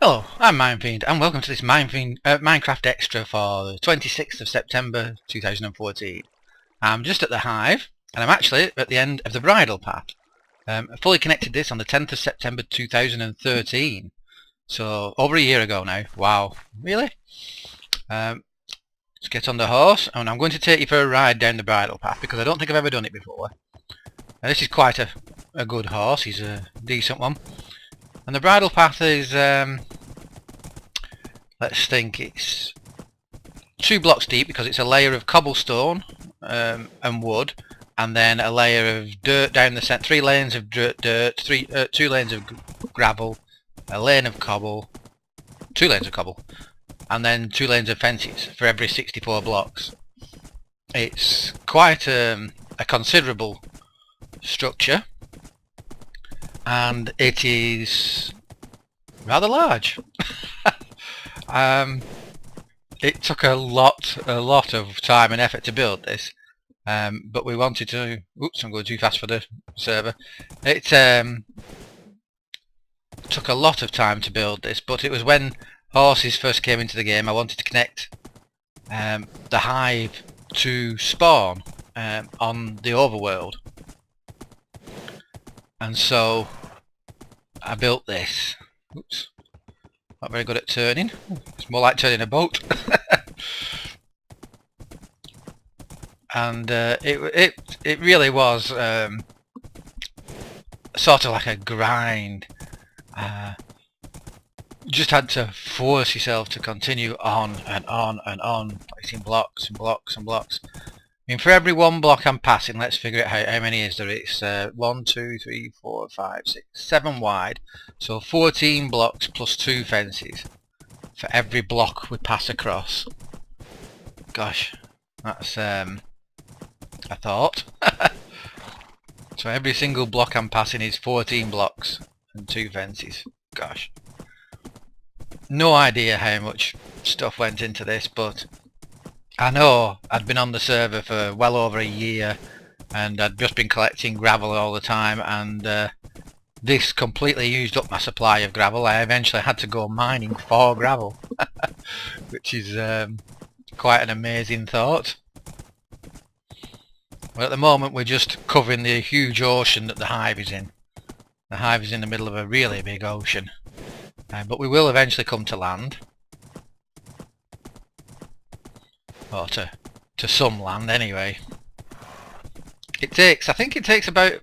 Hello, I'm Fiend, and welcome to this Minecraft Extra for the 26th of September 2014. I'm just at the hive, and I'm actually at the end of the bridle path. I fully connected this on the 10th of September 2013, so over a year ago now. Wow, really? Let's get on the horse, and I'm going to take you for a ride down the bridle path, because I don't think I've ever done it before. Now, this is quite a good horse, he's a decent one. And the bridle path is, let's think, it's 2 blocks deep because it's a layer of cobblestone and wood, and then a layer of dirt down the centre, 3 lanes of dirt, 2 lanes of gravel, a lane of cobble, 2 lanes of cobble, and then 2 lanes of fences for every 64 blocks. It's quite a considerable structure, and it is rather large. It took a lot of time and effort to build this, but we wanted to. Oops, I'm going too fast for the server. It took a lot of time to build this, but it was when horses first came into the game. I wanted to connect the hive to spawn on the overworld, and so I built this. Oops, not very good at turning. It's more like turning a boat. And it really was sort of like a grind. Just had to force yourself to continue on and on and on, placing blocks and blocks and blocks. I mean, for every 1 block I'm passing, let's figure out how many is there. It's 1, 2, 3, 4, 5, 6, 7 wide, so 14 blocks plus 2 fences for every block we pass across. Gosh, that's a thought. So every single block I'm passing is 14 blocks and 2 fences. Gosh, no idea how much stuff went into this, but I know I'd been on the server for well over a year, and I'd just been collecting gravel all the time, and this completely used up my supply of gravel. I eventually had to go mining for gravel, which is quite an amazing thought. Well, at the moment we're just covering the huge ocean that the hive is in. The hive is in the middle of a really big ocean, but we will eventually come to land. Or to some land anyway. I think it takes about,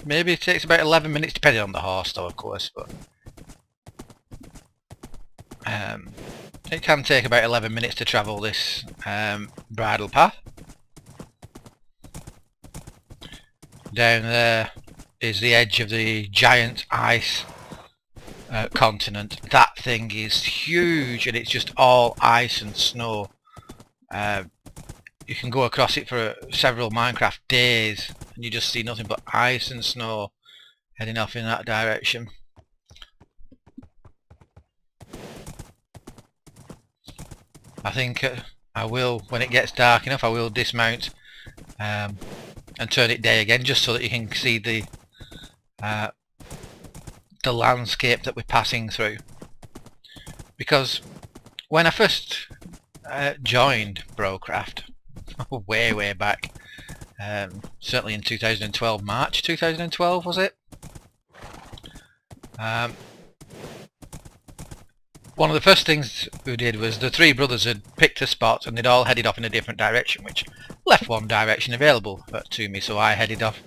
maybe it takes about 11 minutes, depending on the horse though, of course, but it can take about 11 minutes to travel this bridle path. Down there is the edge of the giant ice continent. That thing is huge, and it's just all ice and snow. You can go across it for several Minecraft days and you just see nothing but ice and snow heading off in that direction. I think I will, when it gets dark enough, I will dismount and turn it day again, just so that you can see the landscape that we're passing through. Because when I first joined Brocraft way back, certainly in 2012, March 2012 was it? One of the first things we did was the 3 brothers had picked a spot and they'd all headed off in a different direction, which left one direction available to me, so I headed off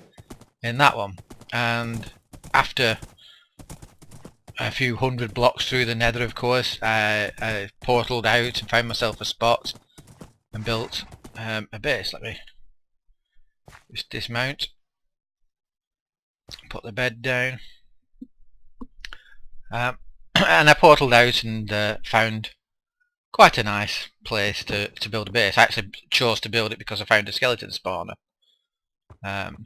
in that one. And after a few 100 blocks through the nether, of course, I portaled out and found myself a spot and built a base. Let me just dismount, put the bed down, and I portaled out and found quite a nice place to build a base. I actually chose to build it because I found a skeleton spawner, and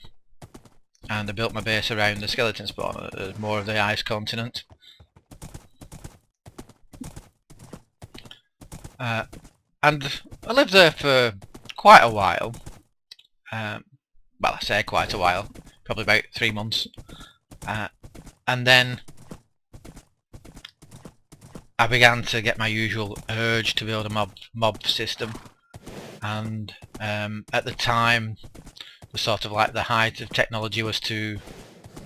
I built my base around the skeleton spawner. There's more of the ice continent. And I lived there for quite a while. Well, I say quite a while, probably about 3 months. And then I began to get my usual urge to build a mob system, and at the time the sort of like the height of technology was to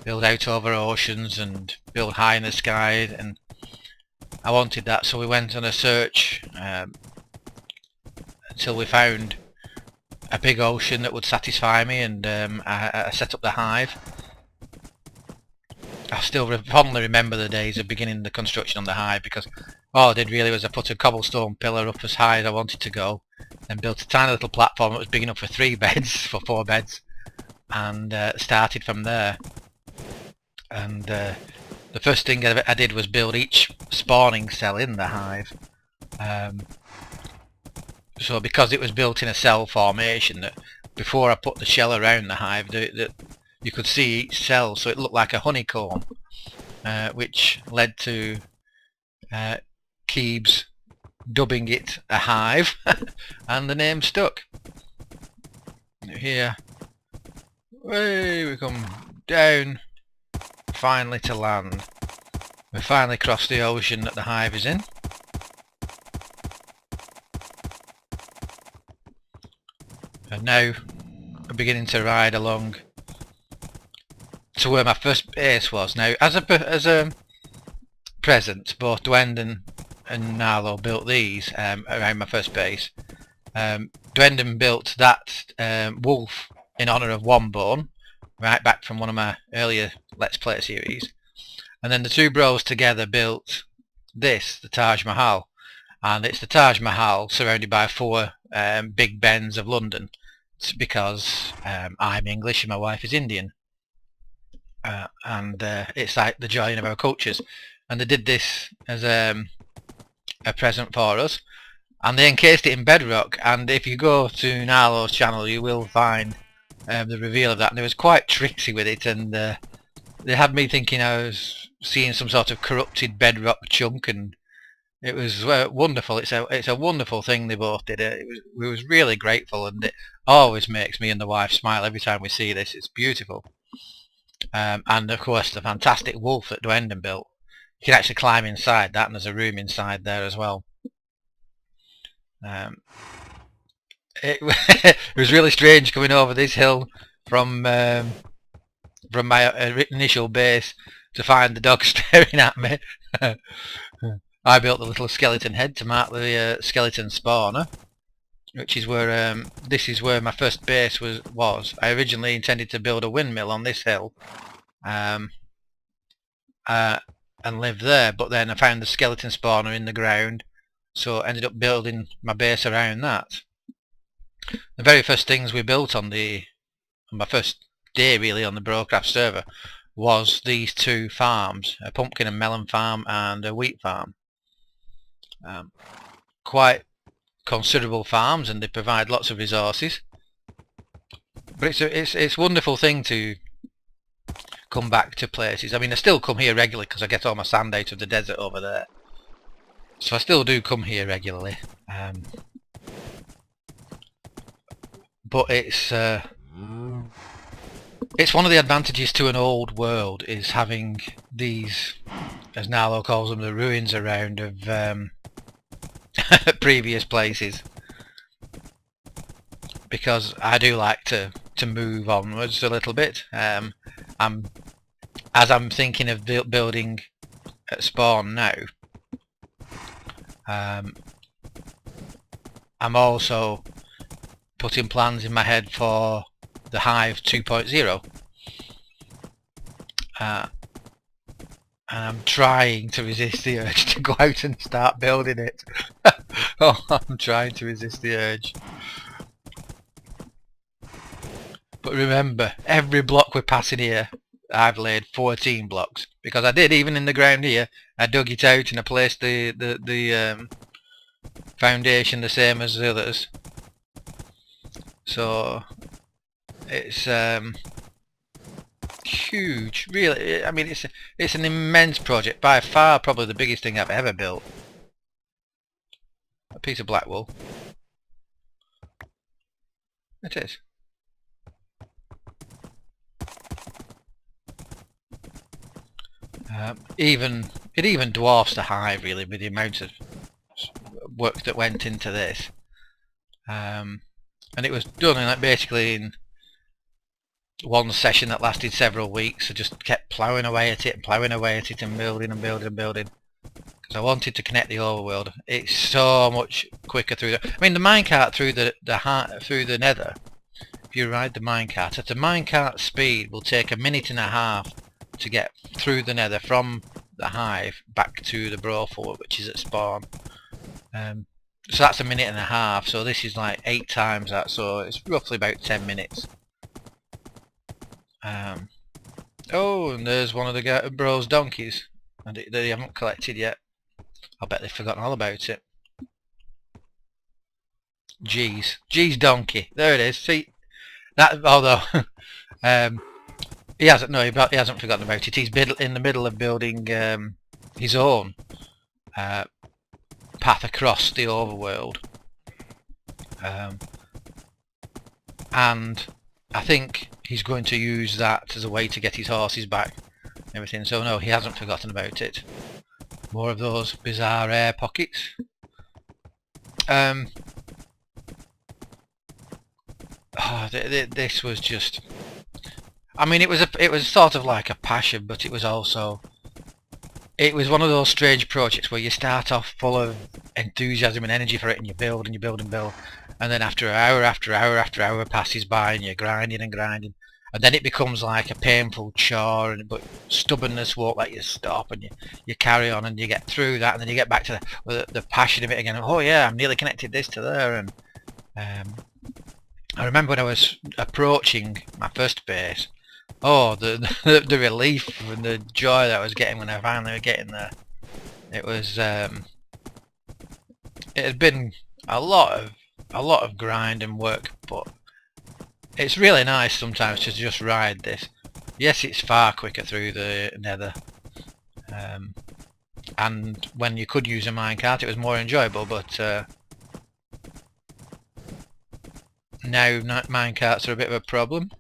build out over oceans and build high in the sky, and I wanted that, so we went on a search until we found a big ocean that would satisfy me, and I set up the hive. I still fondly remember the days of beginning the construction on the hive, because all I did really was I put a cobblestone pillar up as high as I wanted to go, then built a tiny little platform that was big enough for 3 beds, for 4 beds, and started from there. And the first thing I did was build each spawning cell in the hive. So because it was built in a cell formation, that before I put the shell around the hive, you could see each cell, so it looked like a honeycomb, which led to Keebs dubbing it a hive, and the name stuck. Here, we come down, finally to land. We finally crossed the ocean that the hive is in. And now we're beginning to ride along to where my first base was. Now, as a present, both Dwendon and Narlow built these around my first base. Dwendon built that wolf in honour of Wombone, right back from one of my earlier Let's Play series. And then the two bros together built this, the Taj Mahal. And it's the Taj Mahal surrounded by 4 Big Bens of London. It's because I'm English and my wife is Indian. And it's like the joining of our cultures. And they did this as a present for us. And they encased it in bedrock. And if you go to Narlow's channel, you will find the reveal of that. And it was quite tricksy with it. And they had me thinking I was seeing some sort of corrupted bedrock chunk, and it was wonderful. It's a wonderful thing they both did. We was really grateful, and it always makes me and the wife smile every time we see this. It's beautiful. And of course the fantastic wolf that Dwendon built. You can actually climb inside that, and there's a room inside there as well. It, it was really strange coming over this hill from my initial base to find the dog staring at me. I built the little skeleton head to mark the skeleton spawner, which is where this is where my first base was. I originally intended to build a windmill on this hill and live there, but then I found the skeleton spawner in the ground, so I ended up building my base around that. The very first things we built on my first day really on the Brocraft server was these 2 farms, a pumpkin and melon farm and a wheat farm. Quite considerable farms, and they provide lots of resources. But it's a wonderful thing to come back to places. I mean, I still come here regularly because I get all my sand out of the desert over there. So I still do come here regularly. But it's one of the advantages to an old world, is having these, as Narlow calls them, the ruins around of previous places, because I do like to move onwards a little bit. As I'm thinking of building at spawn now, I'm also putting plans in my head for the Hive 2.0, and I'm trying to resist the urge to go out and start building it. Oh, I'm trying to resist the urge. But remember, every block we're passing here, I've laid 14 blocks, because I did, even in the ground here, I dug it out and I placed the foundation the same as the others. So it's huge, really. I mean, it's an immense project, by far probably the biggest thing I've ever built. A piece of black wool. It is. it even dwarfs the hive really with the amount of work that went into this. And it was done in basically in one session that lasted several weeks. I just kept ploughing away at it and ploughing away at it and building and building and building, because I wanted to connect the overworld. It's so much quicker through the... I mean, the minecart through the nether, if you ride the minecart at a minecart speed, will take 1.5 minutes to get through the nether from the hive back to the Brocraft, which is at spawn. So that's 1.5 minutes, so this is like 8 times that, so it's roughly about 10 minutes. Oh, and there's one of the bro's donkeys and they haven't collected yet. I bet they've forgotten all about it. G's donkey. There it is. See that? Although he hasn't. No, he hasn't forgotten about it. He's in the middle of building his own path across the overworld, and I think he's going to use that as a way to get his horses back and everything. So no, he hasn't forgotten about it. More of those bizarre air pockets. This was just... I mean, it was sort of like a passion, but it was also... It was one of those strange projects where you start off full of enthusiasm and energy for it, and you build and you build and build, and then after hour after hour after hour passes by and you're grinding and grinding, and then it becomes like a painful chore, but stubbornness won't let you stop, and you carry on and you get through that, and then you get back to the passion of it again. Oh yeah, I'm nearly connected this to there. And I remember when I was approaching my first base, oh, the relief and the joy that I was getting when I finally was getting there. It was it had been a lot of grind and work, but it's really nice sometimes to just ride this. Yes, it's far quicker through the nether, and when you could use a minecart it was more enjoyable, but now minecarts are a bit of a problem.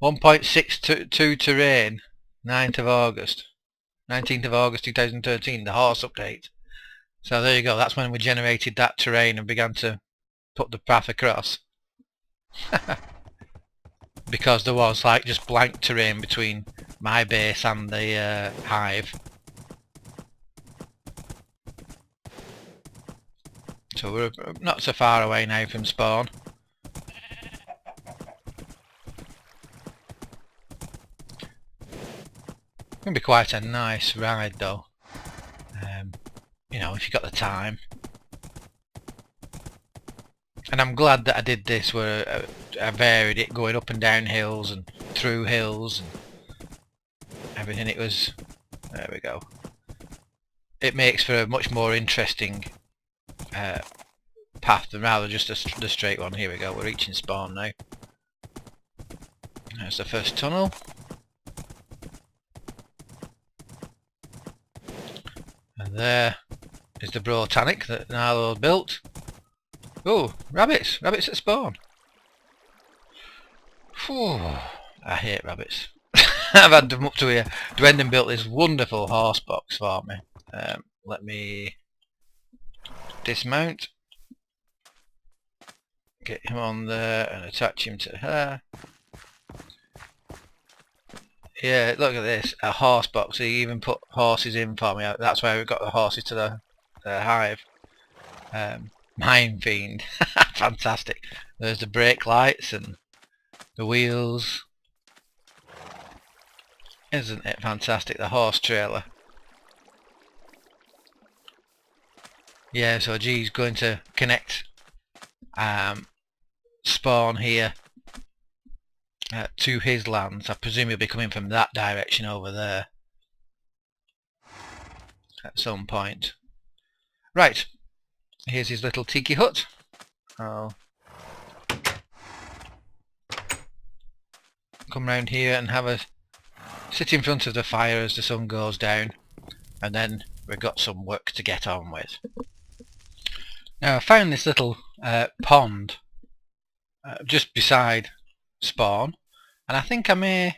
1.62 terrain, 19th of August 2013, the horse update. So there you go, that's when we generated that terrain and began to put the path across. Because there was like just blank terrain between my base and the hive. So we're not so far away now from spawn. It's going to be quite a nice ride though, you know, if you got the time. And I'm glad that I did this where I varied it, going up and down hills and through hills and everything. It was, there we go. It makes for a much more interesting path than rather just the straight one. Here we go, we're reaching spawn now. There's the first tunnel. And there is the Botanic that Narlow built. Oh, rabbits! Rabbits at spawn! Phew, I hate rabbits. I've had them up to here. Dwendon built this wonderful horse box for me. Let me dismount. Get him on there and attach him to her. Yeah, look at this, a horse box. He even put horses in for me. That's why we got the horses to the hive. Mine Fiend. Fantastic. There's the brake lights and the wheels. Isn't it fantastic? The horse trailer. Yeah, so G's going to connect spawn here to his lands. I presume he'll be coming from that direction over there at some point. Right, here's his little tiki hut. I'll come round here and have a sit in front of the fire as the sun goes down, and then we've got some work to get on with. Now I found this little pond just beside spawn, and I think I may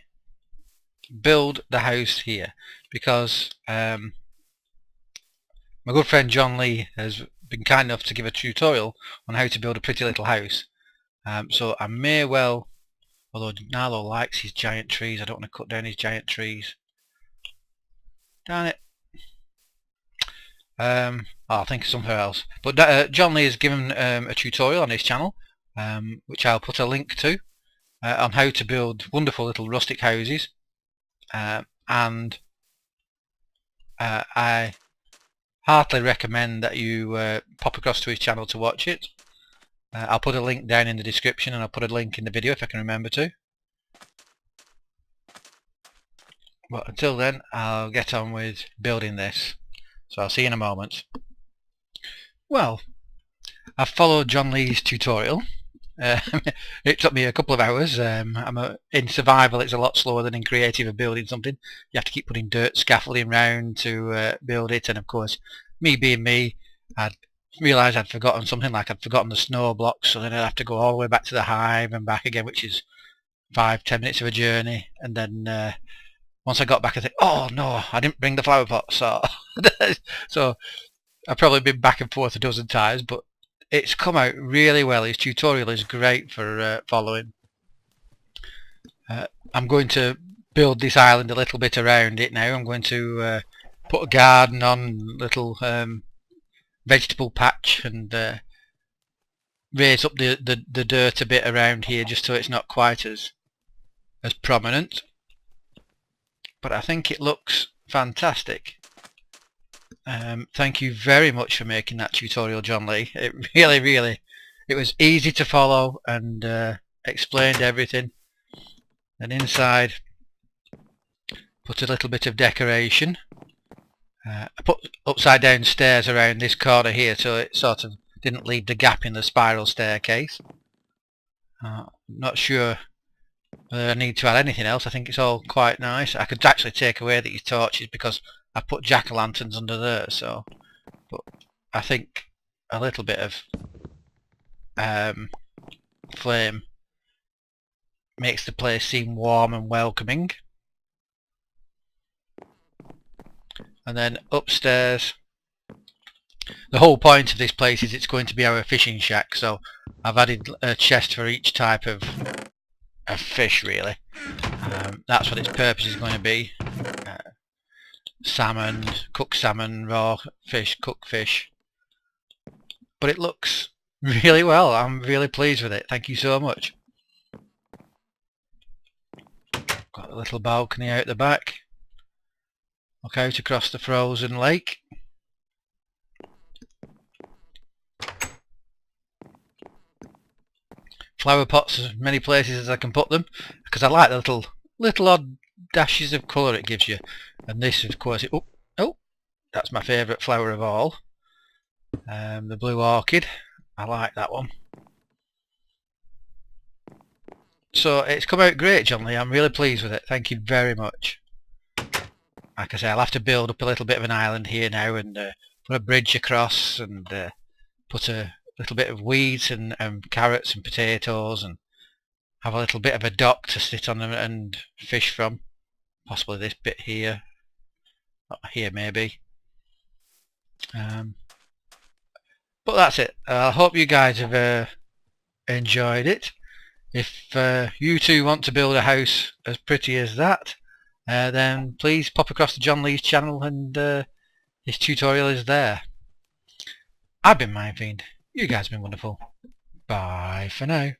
build the house here, because my good friend JonnnLeee has been kind enough to give a tutorial on how to build a pretty little house. So I may well, although Narlo likes his giant trees, I don't want to cut down his giant trees. Darn it. I'll think of something else. But JonnnLeee has given a tutorial on his channel, which I'll put a link to, on how to build wonderful little rustic houses. And I heartily recommend that you pop across to his channel to watch it. I'll put a link down in the description, and I'll put a link in the video if I can remember to. But until then, I'll get on with building this. So I'll see you in a moment. Well, I've followed JonnnLee's tutorial. It took me a couple of hours. In survival it's a lot slower than in creative of building something. You have to keep putting dirt scaffolding round to build it, and of course, me being me, I'd realised I'd forgotten something, like I'd forgotten the snow blocks, so then I'd have to go all the way back to the hive and back again, which is 5-10 minutes of a journey. And then once I got back I think, oh no, I didn't bring the flower pot, so so I've probably been back and forth a dozen times, but it's come out really well. His tutorial is great for following. I'm going to build this island a little bit around it now. I'm going to put a garden on, little vegetable patch, and raise up the dirt a bit around here, just so it's not quite as prominent. But I think it looks fantastic. Thank you very much for making that tutorial, JonnnLeee. It really, it was easy to follow, and explained everything. And inside, put a little bit of decoration. I put upside down stairs around this corner here, so it sort of didn't leave the gap in the spiral staircase. Not sure whether I need to add anything else. I think it's all quite nice. I could actually take away these torches because I put jack-o'-lanterns under there, so, but I think a little bit of flame makes the place seem warm and welcoming. And then upstairs, the whole point of this place is it's going to be our fishing shack, so I've added a chest for each type of fish, really. That's what its purpose is going to be. Salmon, cooked salmon, raw fish, cooked fish. But it looks really well. I'm really pleased with it. Thank you so much. Got a little balcony out the back. Look out across the frozen lake. Flower pots as many places as I can put them, because I like the little odd dashes of colour it gives you. And this, of course, oh, that's my favourite flower of all. The blue orchid. I like that one. So it's come out great, JonnnLeee. I'm really pleased with it. Thank you very much. Like I say, I'll have to build up a little bit of an island here now, and put a bridge across, and put a little bit of weeds and carrots and potatoes, and have a little bit of a dock to sit on and fish from. Possibly this bit here. Not here, maybe. But that's it. I hope you guys have enjoyed it. If you too want to build a house as pretty as that, then please pop across to JonnnLee's channel, and his tutorial is there. I've been Fiend. You guys have been wonderful. Bye for now.